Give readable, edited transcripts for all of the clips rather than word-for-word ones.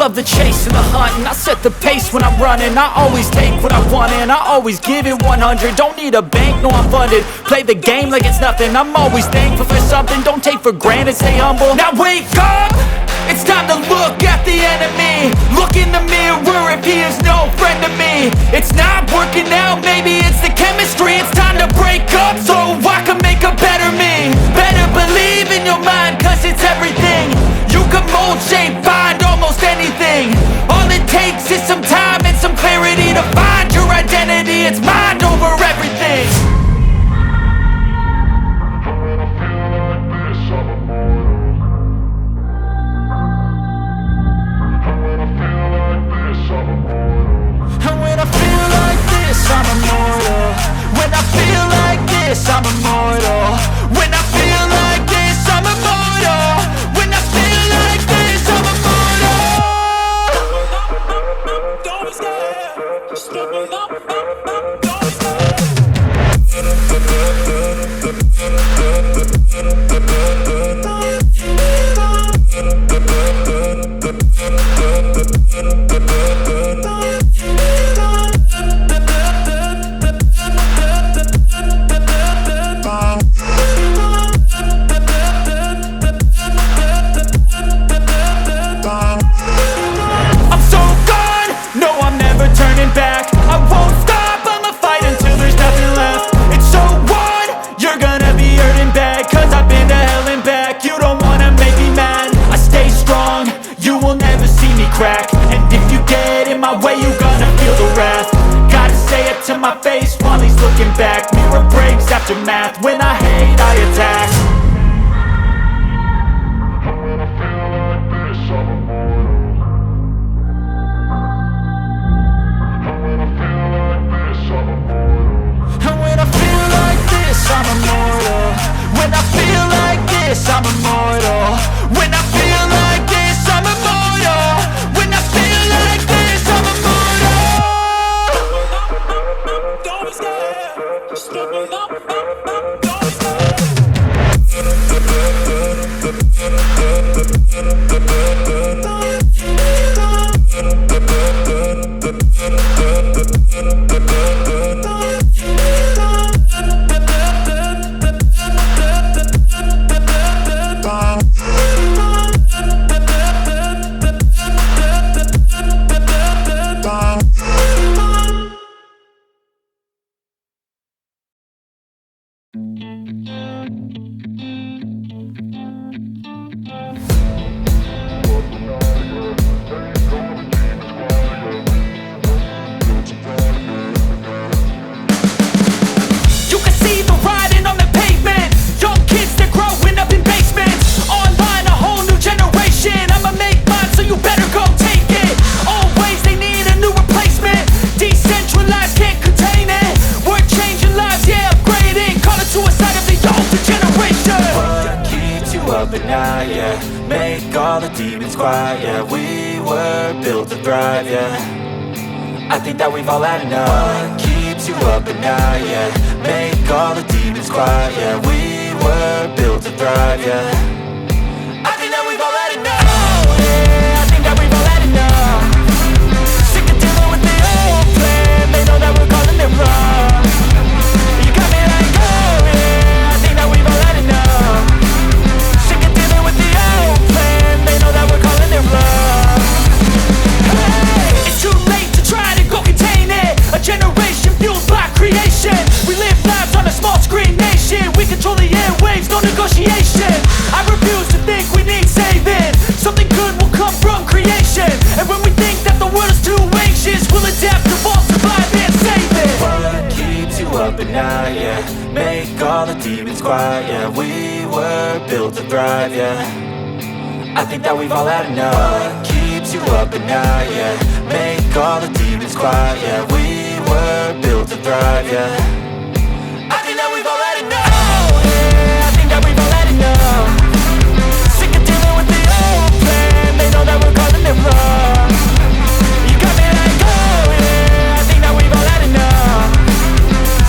love the chase and the hunt, and I set the pace when I'm running. I always take what I want and I always give it 100. Don't need a bank, no I'm funded. Play the game like it's nothing. I'm always thankful for something. Don't take for granted, stay humble. Now wake up! It's time to look at the enemy. Look in the mirror if he is no friend to me. It's not working out, maybe it's the chemistry. It's time to break up so I can make a better me. Better believe in your mind, cause it's everything. You can mold, shape, find almost anything. All it takes is some time and some clarity to find your identity. It's mind over everything. I'm immortal. When I feel like this, I'm immortal. When I feel like this, I'm immortal. When I feel like this, I'm immortal. Don't be scared. Just look me up. Don't be scared. Crack. And if you get in my way, you gonna feel the wrath. Gotta say it to my face while he's looking back. Mirror breaks after math. When I hate, I attack. When I feel like this, I'm immortal. When I feel like this, I'm immortal. When I feel like this, I'm immortal. When I feel like this, I'm immortal. When I feel like this, I'm immortal. When I feel like this, I'm immortal. Don't be scared. Just look me up. Don't be scared. I think that we've all had enough. What keeps you up at night, yeah? Make all the demons quiet, yeah. We were built to thrive, yeah. I think that we've all had enough, yeah. I think that we've all had enough. Sick of dealing with the old plan. They know that we're calling it wrong. You got me like, oh yeah. I think that we've all had enough. Sick of dealing with the old plan. They know that we're calling it wrong. Hey, it's too late to try to go contain it. A generation fueled by creation. We live lives on a small screen nation. We control the airwaves, no negotiation. I refuse to think we need saving. Something good will come from creation. And when we think that the world is too anxious, we'll adapt, evolve, survive and save it. What keeps you up at night, yeah? Make all the demons quiet, yeah. We were built to thrive, yeah. I think that we've all had enough. What keeps you up at night, yeah? Make all the demons quiet, yeah. We were built to thrive, yeah. I think that we've all had enough, yeah. I think that we've all had enough. Sick of dealing with the old plan. They know that we're calling it wrong. You got me like, oh yeah. I think that we've all had enough.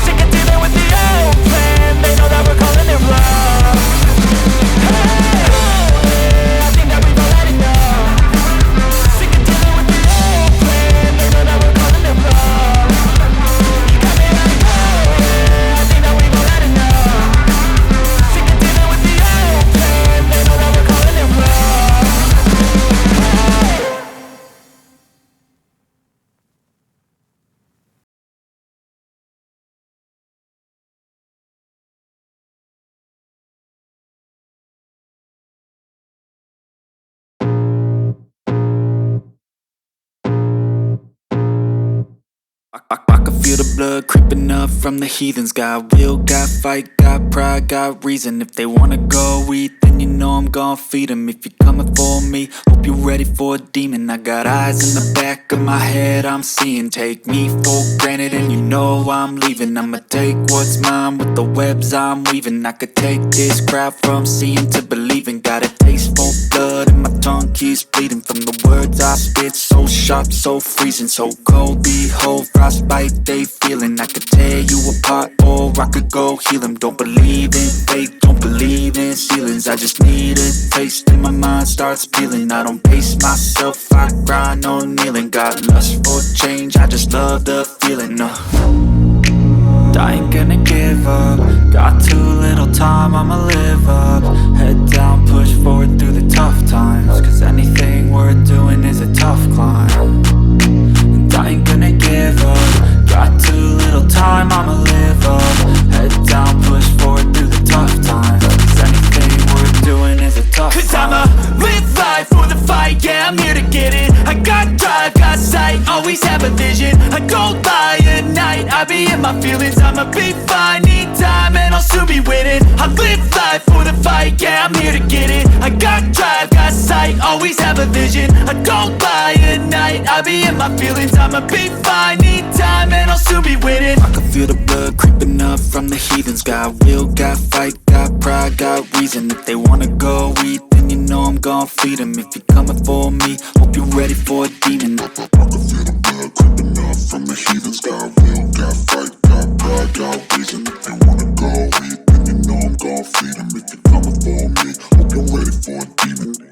Sick of dealing with the old plan. They know that we're calling it wrong. Hey, oh yeah. I think that we've all had enough. Sick of dealing feel the blood creeping up from the heathens. Got will, got fight, got pride, got reason. If they wanna go eat, then you know I'm gon' feed them. If you're coming for me, hope you're ready for a demon. I got eyes in the back of my head, I'm seeing. Take me for granted and you know I'm leaving. I'ma take what's mine with the webs I'm weaving. I could take this crowd from seeing to believing. Got a taste for blood and my tongue keeps bleeding from the words I spit. So sharp, so freezing, so cold. Behold, frostbite they feeling. I could tear you apart or I could go heal them. Don't believe in fate, don't believe in ceilings. I just need a taste and my mind starts peeling. I don't pace myself, I grind on kneeling. Got lust for change, I just love the feeling. I ain't gonna give up. Got too little time, I'ma live up. Head down, push forward through the tough times. Cause anything worth doing is a tough climb. And I ain't gonna give up. Got too little time, I'ma live up. Head down, push forward through the tough times. Cause anything worth doing is a tough climb. Cause I'ma live life for the fight, yeah, I'm here to get it. I got drive, got sight, always have a vision. I don't lie at night, I be in my feelings. I'ma be fine, need time and I'll soon be winning. I live life for the fight, yeah, I'm here to get it. I got drive, got sight, always have a vision. I don't lie at night, I be in my feelings. I'ma be fine, need time and I'll soon be winning. I can feel the blood creeping up from the heathens. Got will, got fight, got pride, got reason. If they wanna go eat, then you know I'm gon' feed them. If you're coming for me, hope you're ready for a demon. I can feel the blood creeping up from the heathens. Got will, got fight, got pride, got reason. If they wanna go eat, then you know I'm gon' feed them. If you're coming for me, hope you're ready for a demon.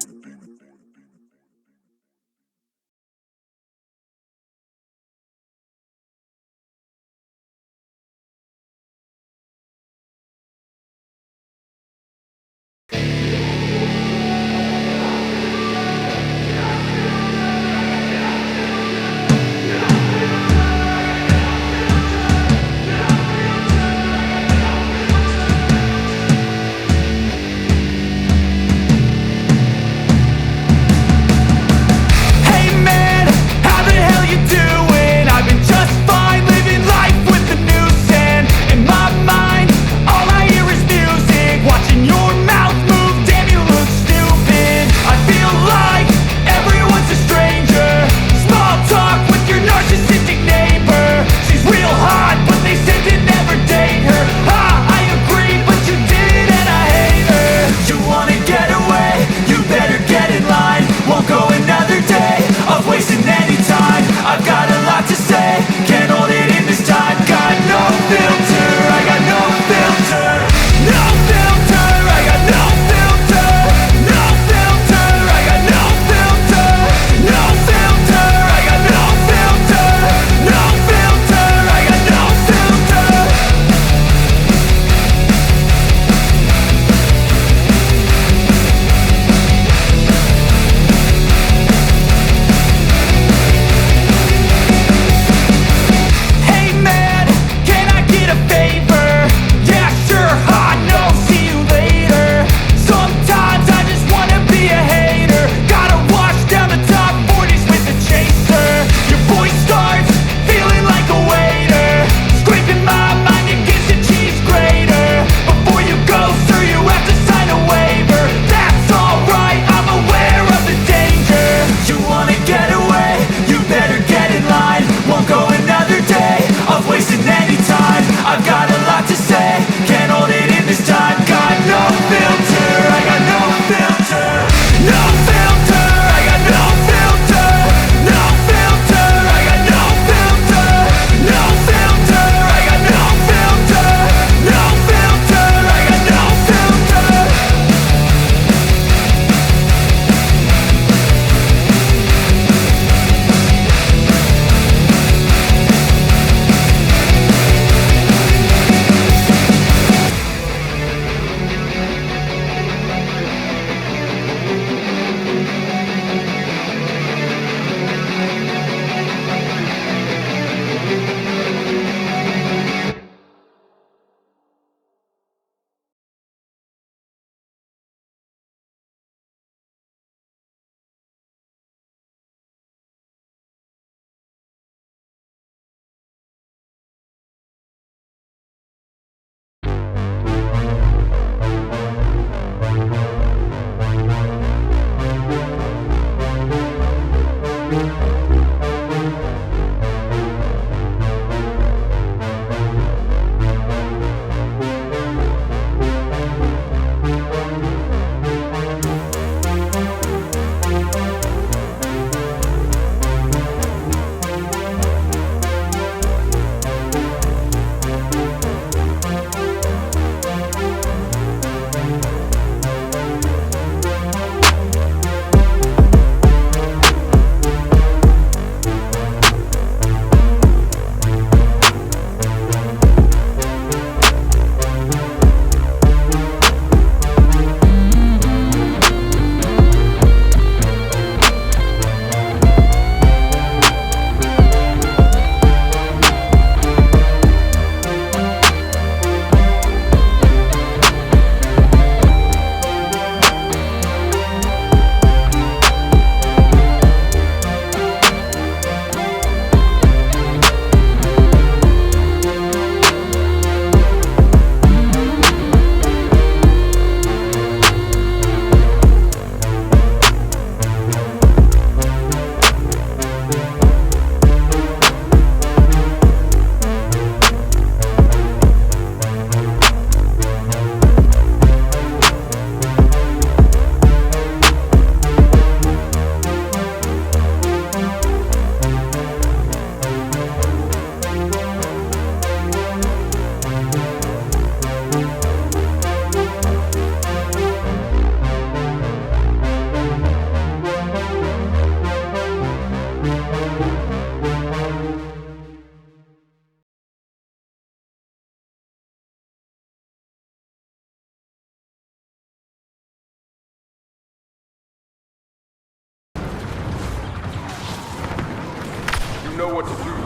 know what to do.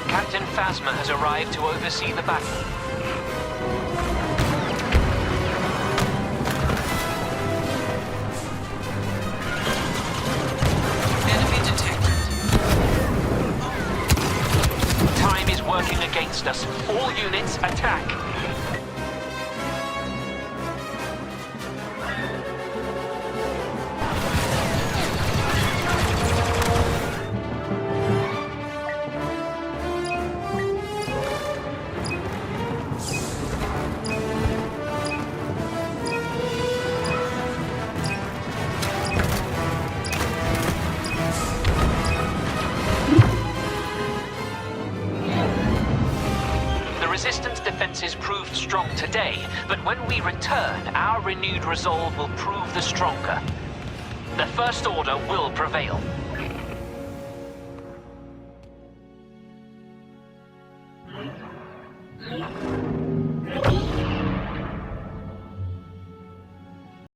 Captain Phasma has arrived to oversee the battle. Enemy detected. Time is working against us. All units, attack! Resistance defenses proved strong today, but when we return, our renewed resolve will prove the stronger. The First Order will prevail.